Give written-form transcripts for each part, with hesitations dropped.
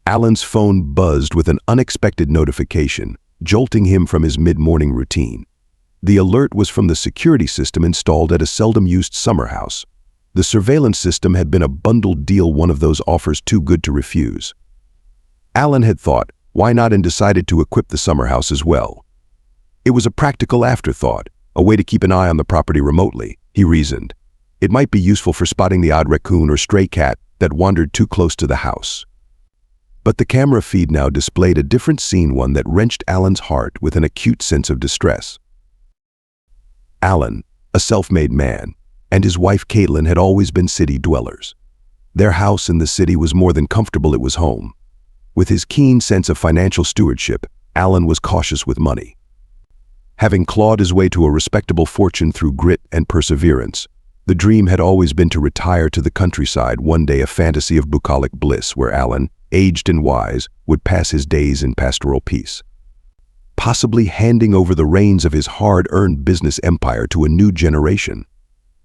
Alan's phone buzzed with an unexpected notification, jolting him from his mid-morning routine. The alert was from the security system installed at a seldom-used summer house. The surveillance system had been a bundled deal, one of those offers too good to refuse. Alan had thought, why not, and decided to equip the summer house as well. It was a practical afterthought, a way to keep an eye on the property remotely, he reasoned. It might be useful for spotting the odd raccoon or stray cat that wandered too close to the house. But the camera feed now displayed a different scene, one that wrenched Alan's heart with an acute sense of distress. Alan, a self-made man, and his wife Caitlin had always been city dwellers. Their house in the city was more than comfortable, it was home. With his keen sense of financial stewardship, Alan was cautious with money. Having clawed his way to a respectable fortune through grit and perseverance, the dream had always been to retire to the countryside one day, a fantasy of bucolic bliss where Alan, aged and wise, would pass his days in pastoral peace, possibly handing over the reins of his hard-earned business empire to a new generation.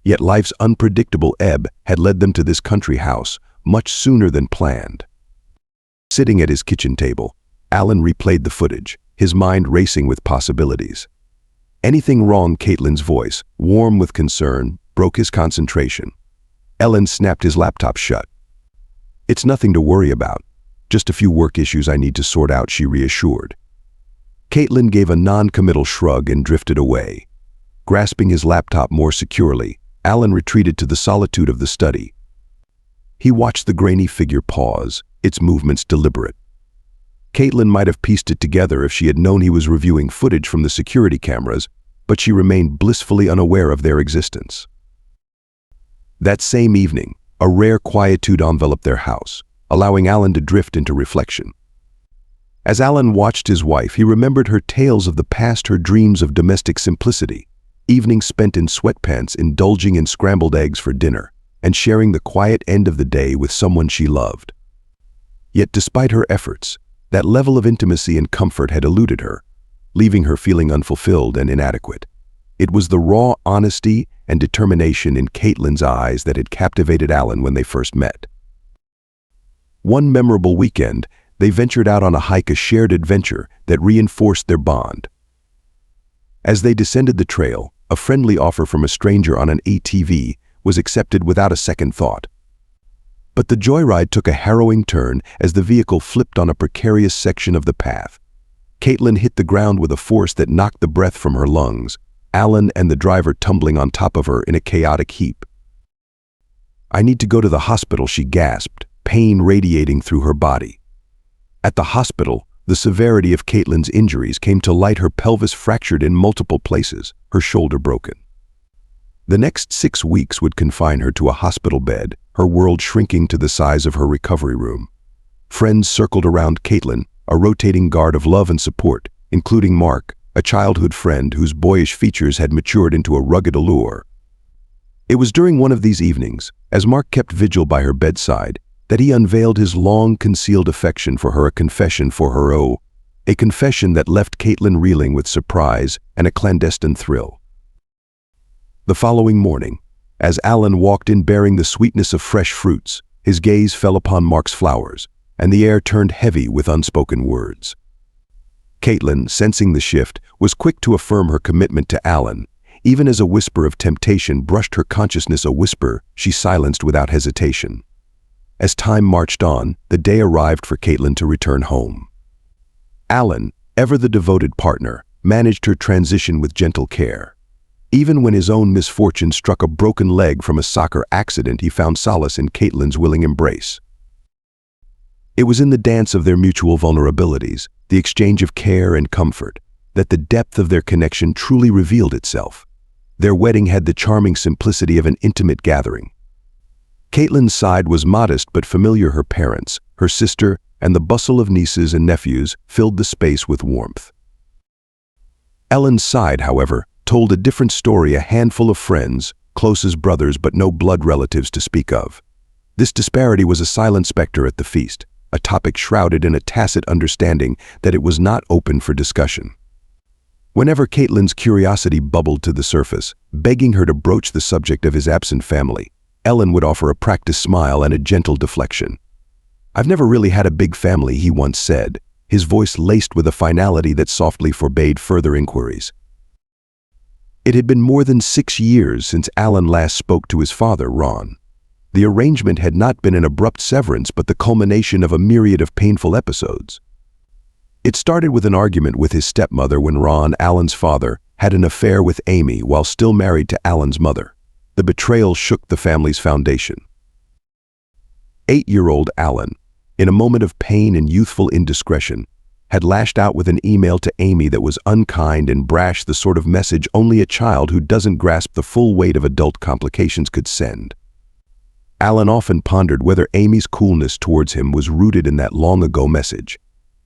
Yet life's unpredictable ebb had led them to this country house much sooner than planned. Sitting at his kitchen table, Alan replayed the footage, his mind racing with possibilities. Anything wrong? Caitlin's voice, warm with concern, broke his concentration. Alan snapped his laptop shut. "It's nothing to worry about. Just a few work issues I need to sort out," she reassured. Caitlin gave a non-committal shrug and drifted away. Grasping his laptop more securely, Alan retreated to the solitude of the study. He watched the grainy figure pause, its movements deliberate. Caitlin might have pieced it together if she had known he was reviewing footage from the security cameras, but she remained blissfully unaware of their existence. That same evening, a rare quietude enveloped their house, allowing Alan to drift into reflection. As Alan watched his wife, he remembered her tales of the past, her dreams of domestic simplicity, evenings spent in sweatpants indulging in scrambled eggs for dinner, and sharing the quiet end of the day with someone she loved. Yet despite her efforts, that level of intimacy and comfort had eluded her, leaving her feeling unfulfilled and inadequate. It was the raw honesty and determination in Caitlin's eyes that had captivated Alan when they first met. One memorable weekend, they ventured out on a hike, a shared adventure that reinforced their bond. As they descended the trail, a friendly offer from a stranger on an ATV was accepted without a second thought. But the joyride took a harrowing turn as the vehicle flipped on a precarious section of the path. Caitlin hit the ground with a force that knocked the breath from her lungs, Alan and the driver tumbling on top of her in a chaotic heap. "I need to go to the hospital," she gasped, pain radiating through her body. At the hospital, the severity of Caitlin's injuries came to light, her pelvis fractured in multiple places, her shoulder broken. The next 6 weeks would confine her to a hospital bed, her world shrinking to the size of her recovery room. Friends circled around Caitlin, a rotating guard of love and support, including Mark, a childhood friend whose boyish features had matured into a rugged allure. It was during one of these evenings, as Mark kept vigil by her bedside, that he unveiled his long-concealed affection for her, a confession a confession that left Caitlin reeling with surprise and a clandestine thrill. The following morning, as Alan walked in bearing the sweetness of fresh fruits, his gaze fell upon Mark's flowers, and the air turned heavy with unspoken words. Caitlin, sensing the shift, was quick to affirm her commitment to Alan. Even as a whisper of temptation brushed her consciousness, a whisper she silenced without hesitation. As time marched on, the day arrived for Caitlin to return home. Alan, ever the devoted partner, managed her transition with gentle care. Even when his own misfortune struck a broken leg from a soccer accident, he found solace in Caitlin's willing embrace. It was in the dance of their mutual vulnerabilities, the exchange of care and comfort, that the depth of their connection truly revealed itself. Their wedding had the charming simplicity of an intimate gathering. Caitlin's side was modest but familiar. Her parents, her sister, and the bustle of nieces and nephews filled the space with warmth. Ellen's side, however, told a different story, a handful of friends, close as brothers but no blood relatives to speak of. This disparity was a silent specter at the feast, a topic shrouded in a tacit understanding that it was not open for discussion. Whenever Caitlin's curiosity bubbled to the surface, begging her to broach the subject of his absent family, Ellen would offer a practiced smile and a gentle deflection. "I've never really had a big family," he once said, his voice laced with a finality that softly forbade further inquiries. It had been more than 6 years since Alan last spoke to his father, Ron. The arrangement had not been an abrupt severance, but the culmination of a myriad of painful episodes. It started with an argument with his stepmother when Ron, Alan's father, had an affair with Amy while still married to Alan's mother. The betrayal shook the family's foundation. 8-year-old Alan, in a moment of pain and youthful indiscretion, had lashed out with an email to Amy that was unkind and brash, the sort of message only a child who doesn't grasp the full weight of adult complications could send. Alan often pondered whether Amy's coolness towards him was rooted in that long-ago message.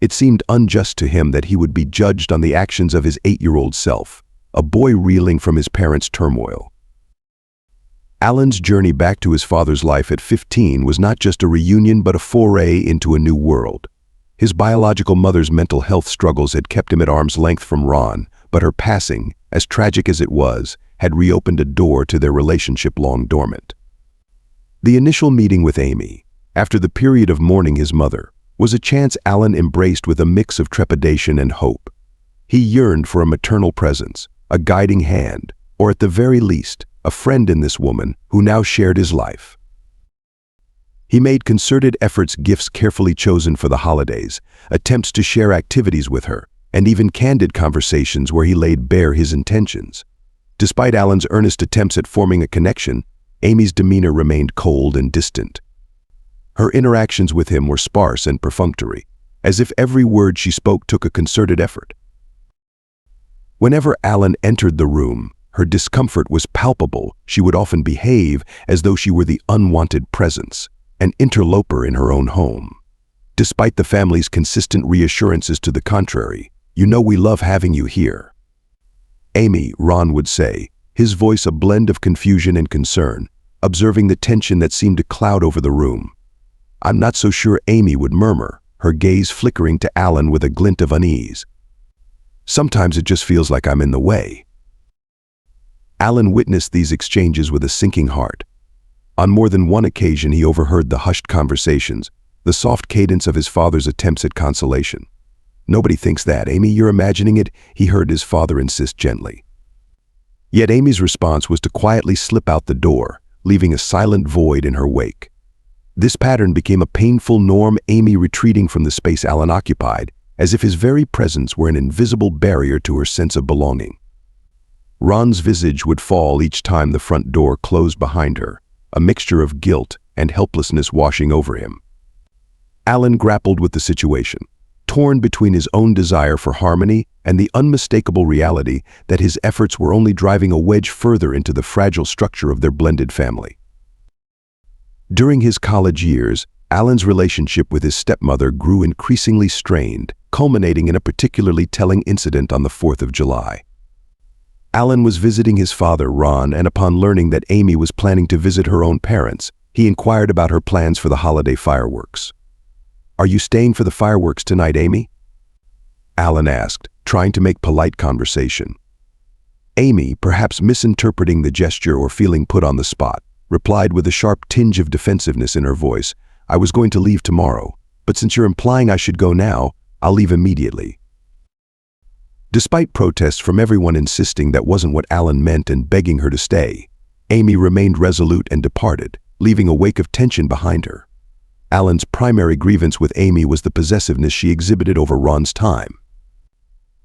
It seemed unjust to him that he would be judged on the actions of his 8-year-old self, a boy reeling from his parents' turmoil. Alan's journey back to his father's life at 15 was not just a reunion but a foray into a new world. His biological mother's mental health struggles had kept him at arm's length from Ron, but her passing, as tragic as it was, had reopened a door to their relationship long dormant. The initial meeting with Amy, after the period of mourning his mother, was a chance Alan embraced with a mix of trepidation and hope. He yearned for a maternal presence, a guiding hand, or at the very least, a friend in this woman who now shared his life. He made concerted efforts, gifts carefully chosen for the holidays, attempts to share activities with her, and even candid conversations where he laid bare his intentions. Despite Alan's earnest attempts at forming a connection, Amy's demeanor remained cold and distant. Her interactions with him were sparse and perfunctory, as if every word she spoke took a concerted effort. Whenever Alan entered the room, her discomfort was palpable. She would often behave as though she were the unwanted presence, an interloper in her own home. Despite the family's consistent reassurances to the contrary, "You know we love having you here." "Amy," Ron would say, his voice a blend of confusion and concern, observing the tension that seemed to cloud over the room. "I'm not so sure," Amy would murmur, her gaze flickering to Alan with a glint of unease. "Sometimes it just feels like I'm in the way." Alan witnessed these exchanges with a sinking heart. On more than one occasion he overheard the hushed conversations, the soft cadence of his father's attempts at consolation. "Nobody thinks that, Amy, you're imagining it," he heard his father insist gently. Yet Amy's response was to quietly slip out the door, leaving a silent void in her wake. This pattern became a painful norm, Amy retreating from the space Alan occupied, as if his very presence were an invisible barrier to her sense of belonging. Ron's visage would fall each time the front door closed behind her, a mixture of guilt and helplessness washing over him. Alan grappled with the situation, torn between his own desire for harmony and the unmistakable reality that his efforts were only driving a wedge further into the fragile structure of their blended family. During his college years, Alan's relationship with his stepmother grew increasingly strained, culminating in a particularly telling incident on the 4th of July. Alan was visiting his father, Ron, and upon learning that Amy was planning to visit her own parents, he inquired about her plans for the holiday fireworks. "Are you staying for the fireworks tonight, Amy?" Alan asked, trying to make polite conversation. Amy, perhaps misinterpreting the gesture or feeling put on the spot, replied with a sharp tinge of defensiveness in her voice, "I was going to leave tomorrow, but since you're implying I should go now, I'll leave immediately." Despite protests from everyone insisting that wasn't what Alan meant and begging her to stay, Amy remained resolute and departed, leaving a wake of tension behind her. Alan's primary grievance with Amy was the possessiveness she exhibited over Ron's time.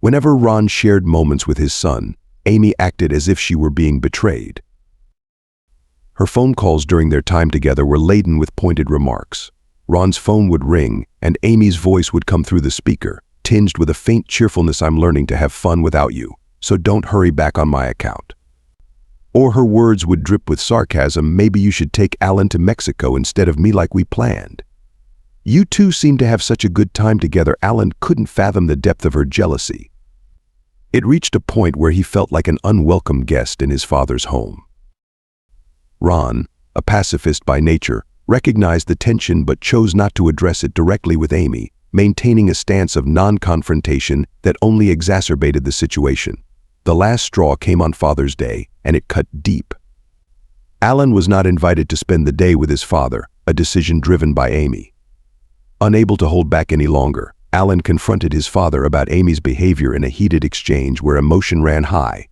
Whenever Ron shared moments with his son, Amy acted as if she were being betrayed. Her phone calls during their time together were laden with pointed remarks. Ron's phone would ring, and Amy's voice would come through the speaker, tinged with a faint cheerfulness, "I'm learning to have fun without you, so don't hurry back on my account." Or her words would drip with sarcasm, "Maybe you should take Alan to Mexico instead of me like we planned." You two seem to have such a good time together. Alan couldn't fathom the depth of her jealousy. It reached a point where he felt like an unwelcome guest in his father's home. Ron, a pacifist by nature, recognized the tension but chose not to address it directly with Amy, maintaining a stance of non-confrontation that only exacerbated the situation. The last straw came on Father's Day, and it cut deep. Alan was not invited to spend the day with his father, a decision driven by Amy. Unable to hold back any longer, Alan confronted his father about Amy's behavior in a heated exchange where emotion ran high.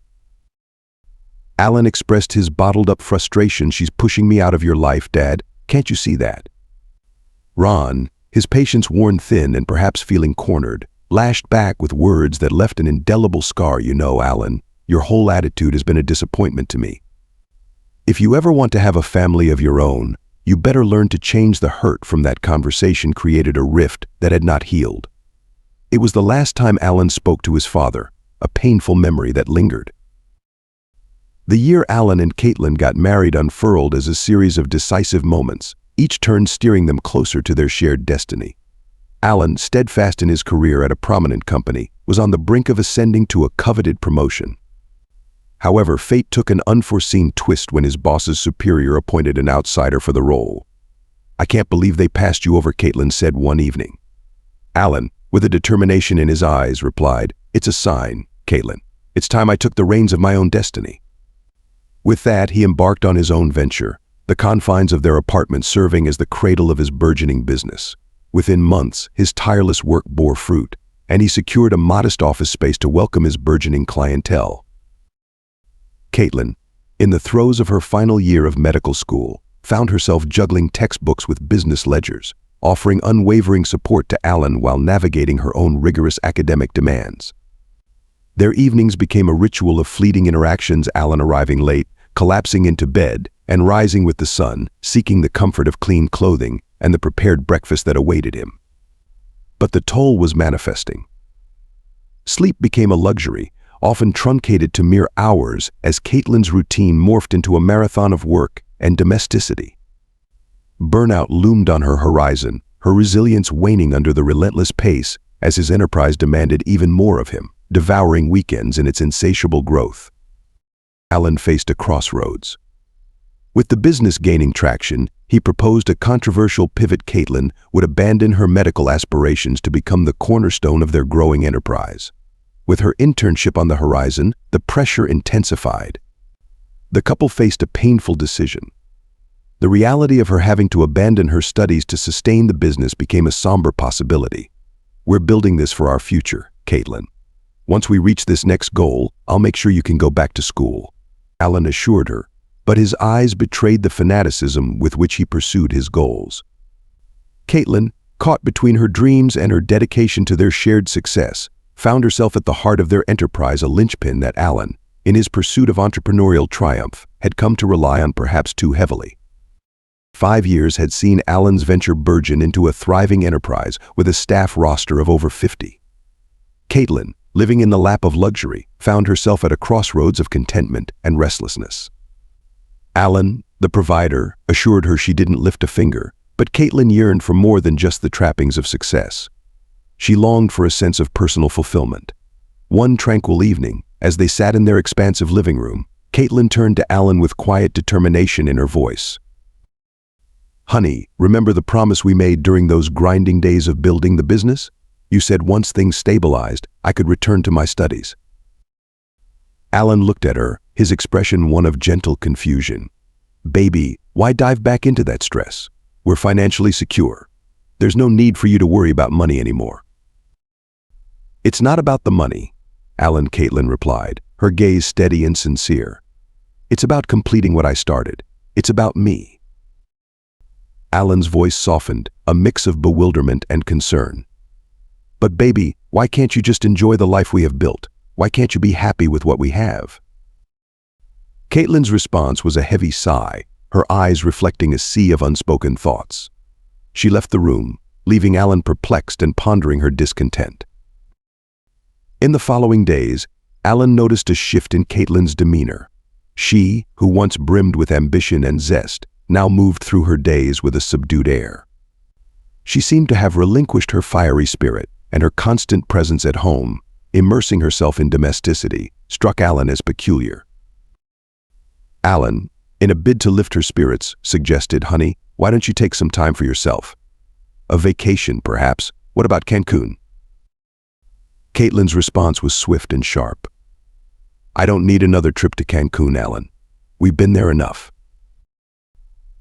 Alan expressed his bottled-up frustration. "She's pushing me out of your life, Dad. Can't you see that?" Ron, his patience worn thin and perhaps feeling cornered, lashed back with words that left an indelible scar. "You know, Alan, your whole attitude has been a disappointment to me. If you ever want to have a family of your own, you better learn to change." The hurt from that conversation created a rift that had not healed. It was the last time Alan spoke to his father, a painful memory that lingered. The year Alan and Caitlin got married unfurled as a series of decisive moments, each turn steering them closer to their shared destiny. Alan, steadfast in his career at a prominent company, was on the brink of ascending to a coveted promotion. However, fate took an unforeseen twist when his boss's superior appointed an outsider for the role. "I can't believe they passed you over," Caitlin said one evening. Alan, with a determination in his eyes, replied, "It's a sign, Caitlin. It's time I took the reins of my own destiny." With that, he embarked on his own venture, the confines of their apartment serving as the cradle of his burgeoning business. Within months, his tireless work bore fruit, and he secured a modest office space to welcome his burgeoning clientele. Caitlin, in the throes of her final year of medical school, found herself juggling textbooks with business ledgers, offering unwavering support to Alan while navigating her own rigorous academic demands. Their evenings became a ritual of fleeting interactions, Alan arriving late, collapsing into bed, and rising with the sun, seeking the comfort of clean clothing and the prepared breakfast that awaited him. But the toll was manifesting. Sleep became a luxury, often truncated to mere hours as Caitlin's routine morphed into a marathon of work and domesticity. Burnout loomed on her horizon, her resilience waning under the relentless pace as his enterprise demanded even more of him, devouring weekends in its insatiable growth. Alan faced a crossroads. With the business gaining traction, he proposed a controversial pivot. Caitlin would abandon her medical aspirations to become the cornerstone of their growing enterprise. With her internship on the horizon, the pressure intensified. The couple faced a painful decision. The reality of her having to abandon her studies to sustain the business became a somber possibility. "We're building this for our future, Caitlin. Once we reach this next goal, I'll make sure you can go back to school," Alan assured her, but his eyes betrayed the fanaticism with which he pursued his goals. Caitlin, caught between her dreams and her dedication to their shared success, found herself at the heart of their enterprise, a linchpin that Alan, in his pursuit of entrepreneurial triumph, had come to rely on perhaps too heavily. 5 years had seen Alan's venture burgeon into a thriving enterprise with a staff roster of over 50. Caitlin, living in the lap of luxury, found herself at a crossroads of contentment and restlessness. Alan, the provider, assured her she didn't lift a finger, but Caitlin yearned for more than just the trappings of success. She longed for a sense of personal fulfillment. One tranquil evening, as they sat in their expansive living room, Caitlin turned to Alan with quiet determination in her voice. "Honey, remember the promise we made during those grinding days of building the business? You said once things stabilized, I could return to my studies." Alan looked at her, his expression one of gentle confusion. "Baby, why dive back into that stress? We're financially secure. There's no need for you to worry about money anymore." "It's not about the money," Alan, Caitlin replied, her gaze steady and sincere. "It's about completing what I started. It's about me." Alan's voice softened, a mix of bewilderment and concern. "But baby, why can't you just enjoy the life we have built? Why can't you be happy with what we have?" Caitlin's response was a heavy sigh, her eyes reflecting a sea of unspoken thoughts. She left the room, leaving Alan perplexed and pondering her discontent. In the following days, Alan noticed a shift in Caitlin's demeanor. She, who once brimmed with ambition and zest, now moved through her days with a subdued air. She seemed to have relinquished her fiery spirit, and her constant presence at home, immersing herself in domesticity, struck Alan as peculiar. Alan, in a bid to lift her spirits, suggested, "Honey, why don't you take some time for yourself? A vacation, perhaps. What about Cancun?" Caitlin's response was swift and sharp. "I don't need another trip to Cancun, Alan. We've been there enough."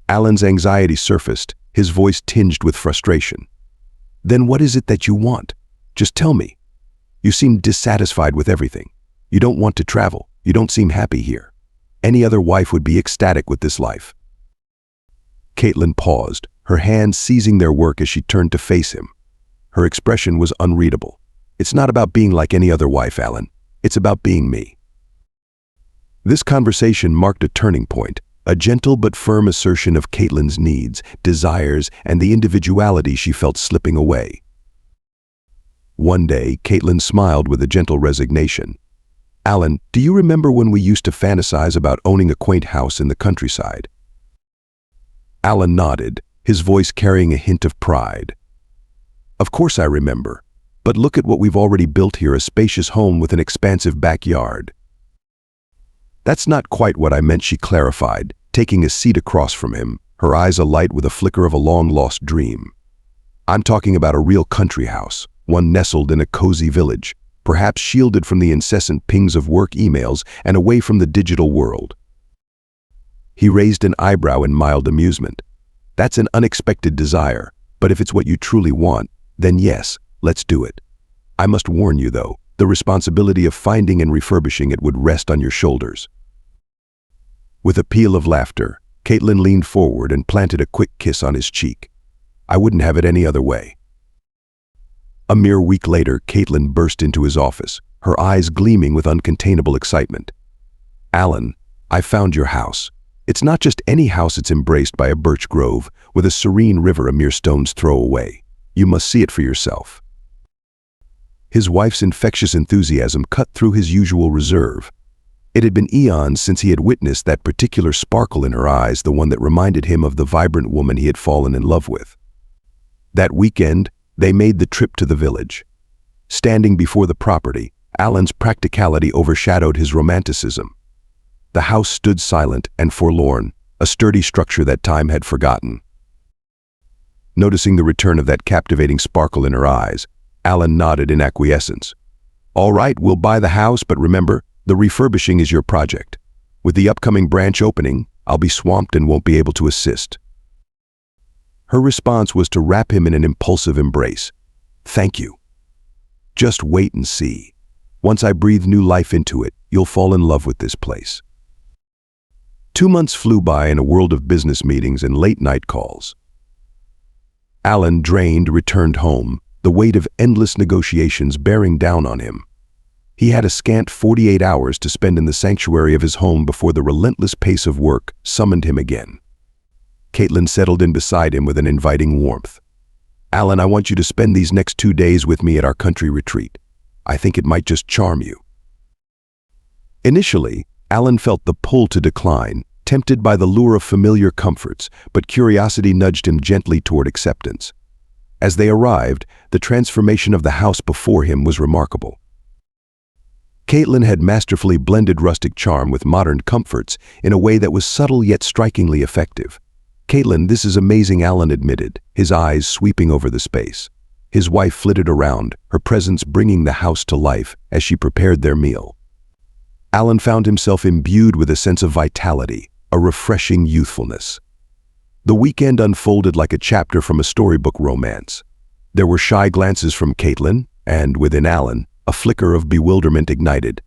Alan's anxiety surfaced, his voice tinged with frustration. Then what is it that you want? Just tell me. You seem dissatisfied with everything. You don't want to travel. You don't seem happy here. Any other wife would be ecstatic with this life." Caitlin paused, her hands seizing their work as she turned to face him. Her expression was unreadable. "It's not about being like any other wife, Alan. It's about being me." This conversation marked a turning point, a gentle but firm assertion of Caitlin's needs, desires, and the individuality she felt slipping away. One day, Caitlin smiled with a gentle resignation. "Alan, do you remember when we used to fantasize about owning a quaint house in the countryside?" Alan nodded, his voice carrying a hint of pride. "Of course I remember, but look at what we've already built here, a spacious home with an expansive backyard." "That's not quite what I meant," she clarified, taking a seat across from him, her eyes alight with a flicker of a long-lost dream. "I'm talking about a real country house, one nestled in a cozy village, perhaps shielded from the incessant pings of work emails and away from the digital world." He raised an eyebrow in mild amusement. "That's an unexpected desire, but if it's what you truly want, then yes, let's do it. I must warn you, though, the responsibility of finding and refurbishing it would rest on your shoulders." With a peal of laughter, Caitlin leaned forward and planted a quick kiss on his cheek. "I wouldn't have it any other way." A mere week later, Caitlin burst into his office, her eyes gleaming with uncontainable excitement. "Alan, I found your house. It's not just any house, it's embraced by a birch grove, with a serene river a mere stone's throw away. You must see it for yourself." His wife's infectious enthusiasm cut through his usual reserve. It had been eons since he had witnessed that particular sparkle in her eyes, the one that reminded him of the vibrant woman he had fallen in love with. That weekend, they made the trip to the village. Standing before the property, Alan's practicality overshadowed his romanticism. The house stood silent and forlorn, a sturdy structure that time had forgotten. Noticing the return of that captivating sparkle in her eyes, Alan nodded in acquiescence. "All right, we'll buy the house, but remember, the refurbishing is your project. With the upcoming branch opening, I'll be swamped and won't be able to assist." Her response was to wrap him in an impulsive embrace. "Thank you. Just wait and see. Once I breathe new life into it, you'll fall in love with this place." 2 months flew by in a world of business meetings and late-night calls. Alan, drained, returned home, the weight of endless negotiations bearing down on him. He had a scant 48 hours to spend in the sanctuary of his home before the relentless pace of work summoned him again. Caitlin settled in beside him with an inviting warmth. "Alan, I want you to spend these next 2 days with me at our country retreat. I think it might just charm you." Initially, Alan felt the pull to decline, tempted by the lure of familiar comforts, but curiosity nudged him gently toward acceptance. As they arrived, the transformation of the house before him was remarkable. Caitlin had masterfully blended rustic charm with modern comforts in a way that was subtle yet strikingly effective. "Caitlin, this is amazing," Alan admitted, his eyes sweeping over the space. His wife flitted around, her presence bringing the house to life as she prepared their meal. Alan found himself imbued with a sense of vitality, a refreshing youthfulness. The weekend unfolded like a chapter from a storybook romance. There were shy glances from Caitlin, and within Alan, a flicker of bewilderment ignited.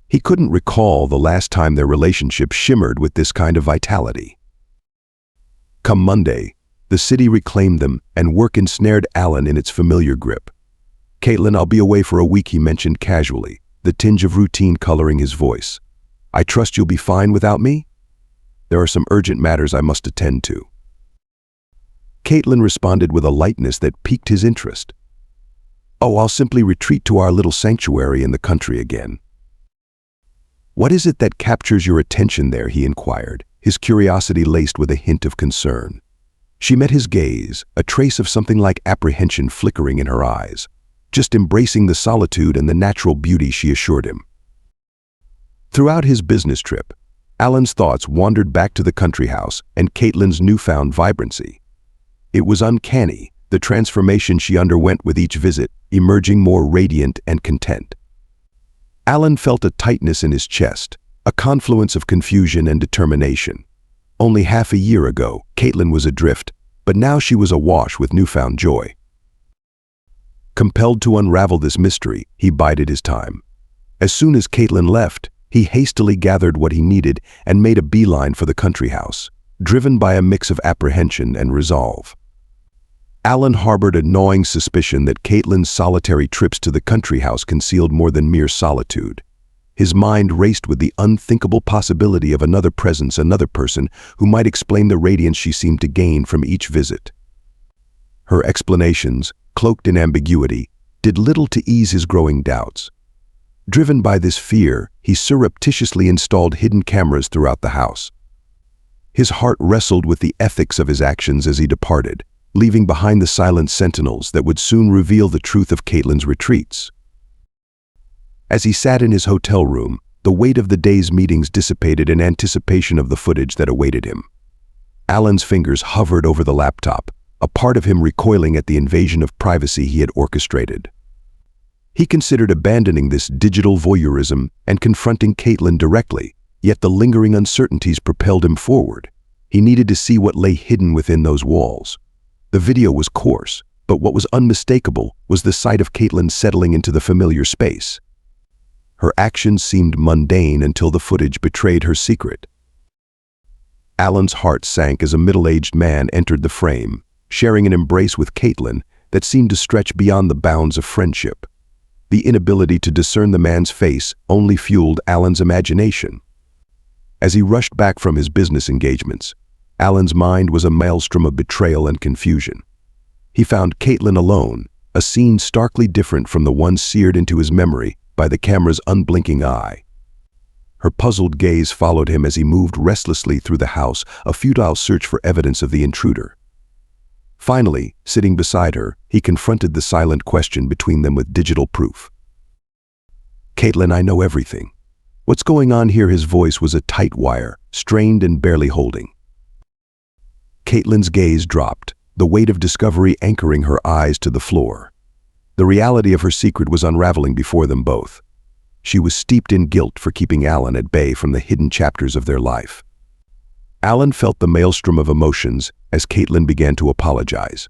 He couldn't recall the last time their relationship shimmered with this kind of vitality. Come Monday, the city reclaimed them, and work ensnared Alan in its familiar grip. "Caitlin, I'll be away for a week," he mentioned casually, the tinge of routine coloring his voice. "I trust you'll be fine without me? There are some urgent matters I must attend to." Caitlin responded with a lightness that piqued his interest. "Oh, I'll simply retreat to our little sanctuary in the country again." "What is it that captures your attention there?" he inquired, his curiosity laced with a hint of concern. She met his gaze, a trace of something like apprehension flickering in her eyes. "Just embracing the solitude and the natural beauty," she assured him. Throughout his business trip, Alan's thoughts wandered back to the country house and Caitlin's newfound vibrancy. It was uncanny, the transformation she underwent with each visit, emerging more radiant and content. Alan felt a tightness in his chest, a confluence of confusion and determination. Only half a year ago, Caitlin was adrift, but now she was awash with newfound joy. Compelled to unravel this mystery, he bided his time. As soon as Caitlin left, he hastily gathered what he needed and made a beeline for the country house, driven by a mix of apprehension and resolve. Alan harbored a gnawing suspicion that Caitlin's solitary trips to the country house concealed more than mere solitude. His mind raced with the unthinkable possibility of another presence, another person who might explain the radiance she seemed to gain from each visit. Her explanations, cloaked in ambiguity, did little to ease his growing doubts. Driven by this fear, he surreptitiously installed hidden cameras throughout the house. His heart wrestled with the ethics of his actions as he departed, leaving behind the silent sentinels that would soon reveal the truth of Caitlin's retreats. As he sat in his hotel room, the weight of the day's meetings dissipated in anticipation of the footage that awaited him. Alan's fingers hovered over the laptop, a part of him recoiling at the invasion of privacy he had orchestrated. He considered abandoning this digital voyeurism and confronting Caitlin directly, yet the lingering uncertainties propelled him forward. He needed to see what lay hidden within those walls. The video was coarse, but what was unmistakable was the sight of Caitlin settling into the familiar space. Her actions seemed mundane until the footage betrayed her secret. Alan's heart sank as a middle-aged man entered the frame, sharing an embrace with Caitlin that seemed to stretch beyond the bounds of friendship. The inability to discern the man's face only fueled Alan's imagination. As he rushed back from his business engagements, Alan's mind was a maelstrom of betrayal and confusion. He found Caitlin alone, a scene starkly different from the one seared into his memory by the camera's unblinking eye. Her puzzled gaze followed him as he moved restlessly through the house, a futile search for evidence of the intruder. Finally, sitting beside her, he confronted the silent question between them with digital proof. "Caitlin, I know everything. What's going on here?" His voice was a tight wire, strained and barely holding. Caitlin's gaze dropped, the weight of discovery anchoring her eyes to the floor. The reality of her secret was unraveling before them both. She was steeped in guilt for keeping Alan at bay from the hidden chapters of their life. Alan felt the maelstrom of emotions as Caitlin began to apologize.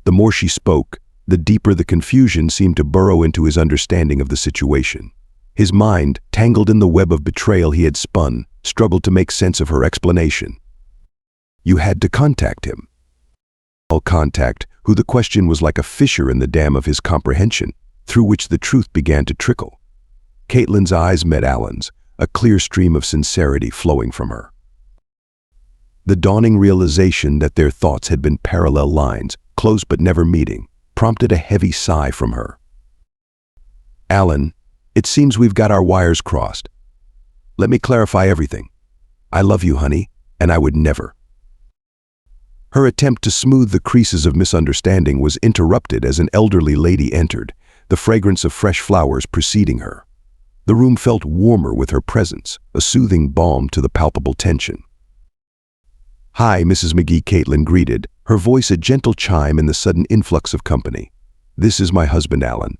The more she spoke, the deeper the confusion seemed to burrow into his understanding of the situation. His mind, tangled in the web of betrayal he had spun, struggled to make sense of her explanation. "You had to contact him." Contact, who the question was like a fissure in the dam of his comprehension, through which the truth began to trickle. Caitlin's eyes met Alan's, a clear stream of sincerity flowing from her. The dawning realization that their thoughts had been parallel lines, close but never meeting, prompted a heavy sigh from her. "Alan, it seems we've got our wires crossed. Let me clarify everything. I love you, honey, and I would never." Her attempt to smooth the creases of misunderstanding was interrupted as an elderly lady entered, the fragrance of fresh flowers preceding her. The room felt warmer with her presence, a soothing balm to the palpable tension. "Hi, Mrs. McGee," Caitlin greeted, her voice a gentle chime in the sudden influx of company. "This is my husband, Alan."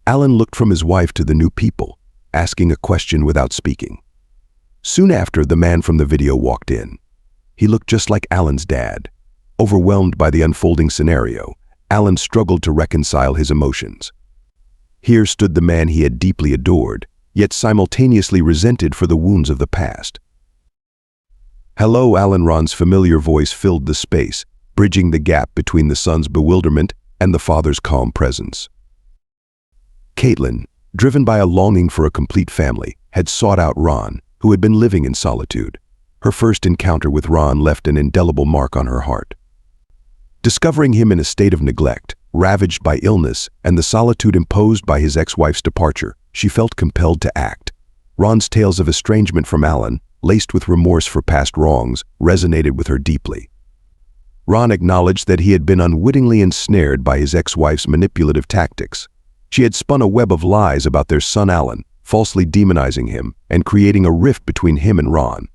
Alan looked from his wife to the new people, asking a question without speaking. Soon after, the man from the video walked in. He looked just like Alan's dad. Overwhelmed by the unfolding scenario, Alan struggled to reconcile his emotions. Here stood the man he had deeply adored, yet simultaneously resented for the wounds of the past. "Hello, Alan." Ron's familiar voice filled the space, bridging the gap between the son's bewilderment and the father's calm presence. Caitlin, driven by a longing for a complete family, had sought out Ron, who had been living in solitude. Her first encounter with Ron left an indelible mark on her heart. Discovering him in a state of neglect, ravaged by illness and the solitude imposed by his ex-wife's departure, she felt compelled to act. Ron's tales of estrangement from Alan, laced with remorse for past wrongs, resonated with her deeply. Ron acknowledged that he had been unwittingly ensnared by his ex-wife's manipulative tactics. She had spun a web of lies about their son Alan, falsely demonizing him and creating a rift between him and Ron.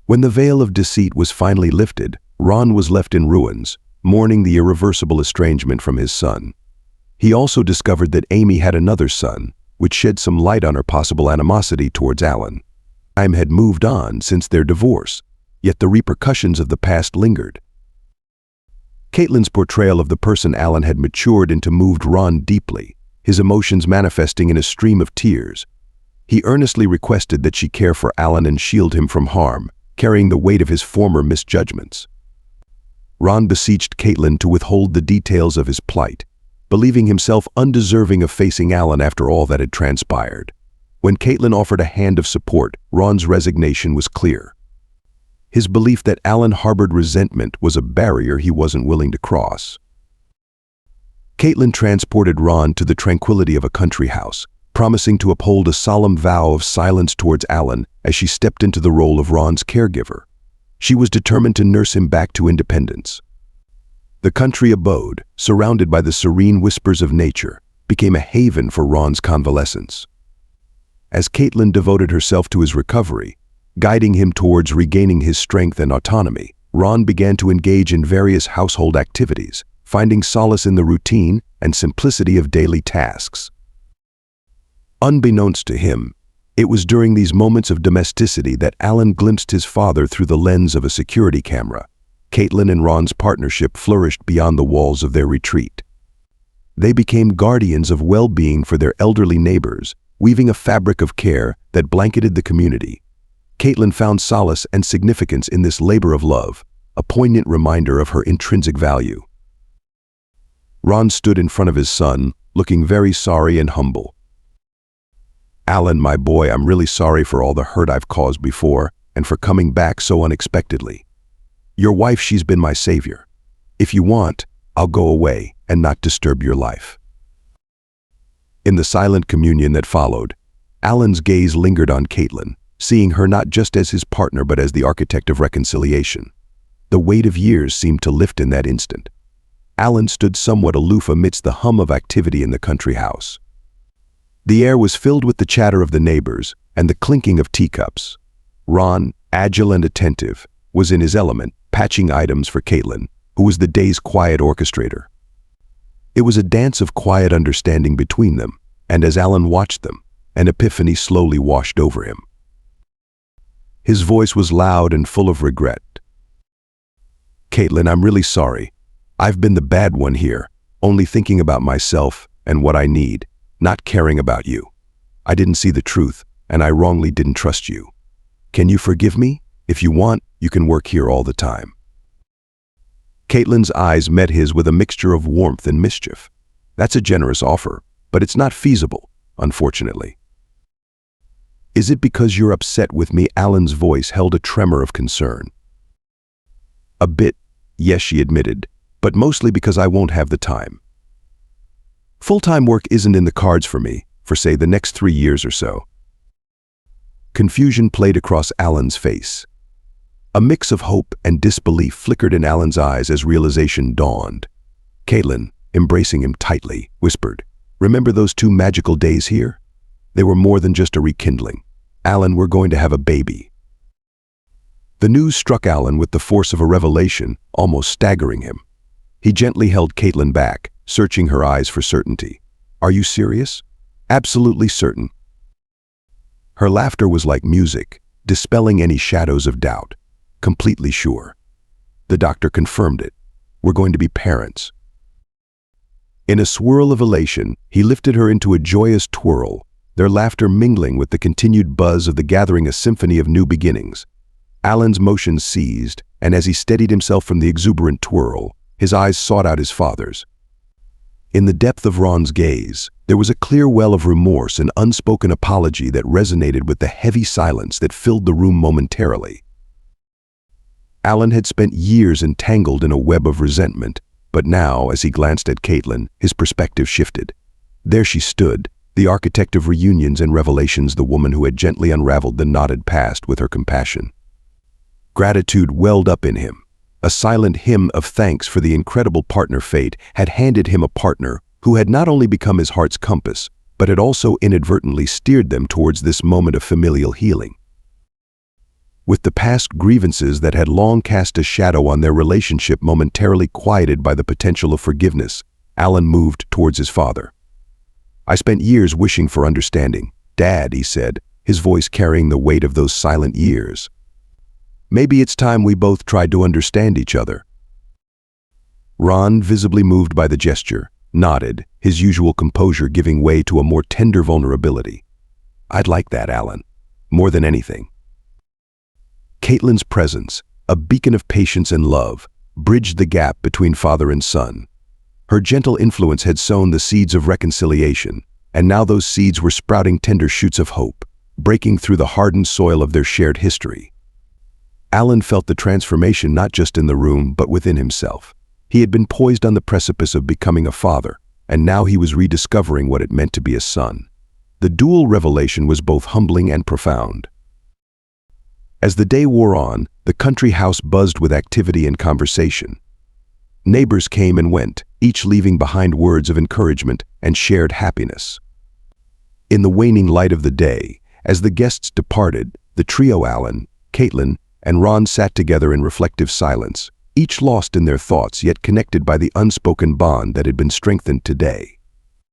When the veil of deceit was finally lifted, Ron was left in ruins, mourning the irreversible estrangement from his son. He also discovered that Amy had another son, which shed some light on her possible animosity towards Alan. Time had moved on since their divorce, yet the repercussions of the past lingered. Caitlin's portrayal of the person Alan had matured into moved Ron deeply, his emotions manifesting in a stream of tears. He earnestly requested that she care for Alan and shield him from harm, carrying the weight of his former misjudgments. Ron beseeched Caitlin to withhold the details of his plight, believing himself undeserving of facing Alan after all that had transpired. When Caitlin offered a hand of support, Ron's resignation was clear. His belief that Alan harbored resentment was a barrier he wasn't willing to cross. Caitlin transported Ron to the tranquility of a country house, promising to uphold a solemn vow of silence towards Alan as she stepped into the role of Ron's caregiver. She was determined to nurse him back to independence. The country abode, surrounded by the serene whispers of nature, became a haven for Ron's convalescence. As Caitlin devoted herself to his recovery, guiding him towards regaining his strength and autonomy, Ron began to engage in various household activities, finding solace in the routine and simplicity of daily tasks. Unbeknownst to him, it was during these moments of domesticity that Alan glimpsed his father through the lens of a security camera. Caitlin and Ron's partnership flourished beyond the walls of their retreat. They became guardians of well-being for their elderly neighbors, weaving a fabric of care that blanketed the community. Caitlin found solace and significance in this labor of love, a poignant reminder of her intrinsic value. Ron stood in front of his son, looking very sorry and humble. "Alan, my boy, I'm really sorry for all the hurt I've caused before and for coming back so unexpectedly. Your wife, she's been my savior. If you want, I'll go away and not disturb your life." In the silent communion that followed, Alan's gaze lingered on Caitlin, seeing her not just as his partner but as the architect of reconciliation. The weight of years seemed to lift in that instant. Alan stood somewhat aloof amidst the hum of activity in the country house. The air was filled with the chatter of the neighbors and the clinking of teacups. Ron, agile and attentive, was in his element, patching items for Caitlin, who was the day's quiet orchestrator. It was a dance of quiet understanding between them, and as Alan watched them, an epiphany slowly washed over him. His voice was loud and full of regret. "Caitlin, I'm really sorry. I've been the bad one here, only thinking about myself and what I need, not caring about you. I didn't see the truth, and I wrongly didn't trust you. Can you forgive me? If you want, you can work here all the time." Caitlin's eyes met his with a mixture of warmth and mischief. "That's a generous offer, but it's not feasible, unfortunately." "Is it because you're upset with me?" Alan's voice held a tremor of concern. "A bit, yes," she admitted, "but mostly because I won't have the time. Full-time work isn't in the cards for me, for say the next 3 years or so." Confusion played across Alan's face. A mix of hope and disbelief flickered in Alan's eyes as realization dawned. Caitlin, embracing him tightly, whispered, "Remember those 2 magical days here? They were more than just a rekindling. Alan, we're going to have a baby." The news struck Alan with the force of a revelation, almost staggering him. He gently held Caitlin back, searching her eyes for certainty. "Are you serious?" "Absolutely certain." Her laughter was like music, dispelling any shadows of doubt. "Completely sure." The doctor confirmed it. "We're going to be parents." In a swirl of elation, he lifted her into a joyous twirl, their laughter mingling with the continued buzz of the gathering, a symphony of new beginnings. Alan's motion ceased, and as he steadied himself from the exuberant twirl, his eyes sought out his father's. In the depth of Ron's gaze, there was a clear well of remorse and unspoken apology that resonated with the heavy silence that filled the room momentarily. Alan had spent years entangled in a web of resentment, but now, as he glanced at Caitlin, his perspective shifted. There she stood, the architect of reunions and revelations, the woman who had gently unraveled the knotted past with her compassion. Gratitude welled up in him. A silent hymn of thanks for the incredible partner fate had handed him, a partner who had not only become his heart's compass, but had also inadvertently steered them towards this moment of familial healing. With the past grievances that had long cast a shadow on their relationship momentarily quieted by the potential of forgiveness, Alan moved towards his father. "I spent years wishing for understanding, Dad," he said, his voice carrying the weight of those silent years. "Maybe it's time we both tried to understand each other." Ron, visibly moved by the gesture, nodded, his usual composure giving way to a more tender vulnerability. "I'd like that, Alan. More than anything." Caitlin's presence, a beacon of patience and love, bridged the gap between father and son. Her gentle influence had sown the seeds of reconciliation, and now those seeds were sprouting tender shoots of hope, breaking through the hardened soil of their shared history. Alan felt the transformation not just in the room but within himself. He had been poised on the precipice of becoming a father, and now he was rediscovering what it meant to be a son. The dual revelation was both humbling and profound. As the day wore on, the country house buzzed with activity and conversation. Neighbors came and went, each leaving behind words of encouragement and shared happiness. In the waning light of the day, as the guests departed, the trio Alan, Caitlin, and Ron sat together in reflective silence, each lost in their thoughts yet connected by the unspoken bond that had been strengthened today.